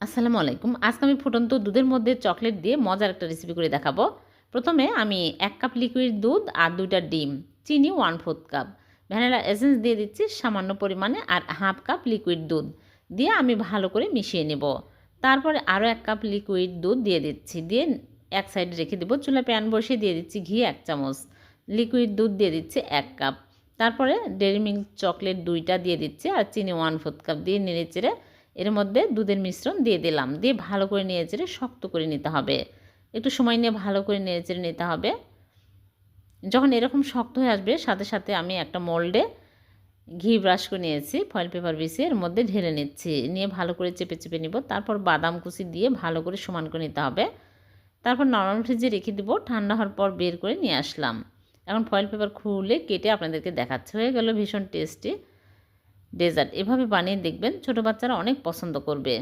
আসসালামু আলাইকুম। আজকে আমি ফুটন্ত দুধের মধ্যে চকলেট দিয়ে মজার একটা রেসিপি করে দেখাবো। প্রথমে আমি ১ কাপ লিকুইড দুধ আর ২ টা ডিম, চিনি 1/4 কাপ, ভ্যানিলা এসেন্স দিয়ে দিচ্ছি সামান্য পরিমাণে আর 1/2 কাপ লিকুইড দুধ দিয়ে আমি ভালো করে মিশিয়ে নেব। তারপরে আরও ১ কাপ লিকুইড দুধ দিয়ে দিচ্ছি। দিয়ে এক সাইডে রেখে দেব। চুলায় প্যান বসিয়ে দিয়ে দিচ্ছি ঘি ১ চামচ, লিকুইড দুধ দিয়ে দিচ্ছি ১ কাপ। তারপরে ডেইরি মিল্ক চকলেট ২টা দিয়ে দিচ্ছি আর চিনি 1/4 কাপ দিয়ে নেড়েচেড়ে এর মধ্যে দুধের মিশ্রণ দিয়ে দিলাম। দিয়ে ভালো করে নেড়েচেড়ে শক্ত করে নিতে হবে। একটু সময় নিয়ে ভালো করে নেড়েচেড়ে নিতে হবে। যখন এরকম শক্ত হয়ে আসবে সাথে সাথে আমি একটা মোল্ডে ঘি ব্রাশ করে নিয়েছি, ফয়েল পেপার বিছিয়ে এর মধ্যে ঢেলে নিচ্ছি। নিয়ে ভালো করে চেপে চেপে নিব। তারপর বাদাম কুচি দিয়ে ভালো করে সমান করে নিতে হবে। তারপর নরমাল ফ্রিজে রেখে দিব। ঠান্ডা হওয়ার পর বের করে নিয়ে আসলাম। এখন ফয়েল পেপার খুলে কেটে আপনাদেরকে দেখাচ্ছে। হয়ে গেল ভীষণ টেস্টি ডেজার্ট। এভাবে বানিয়ে দেখবেন, ছোটো বাচ্চারা অনেক পছন্দ করবে।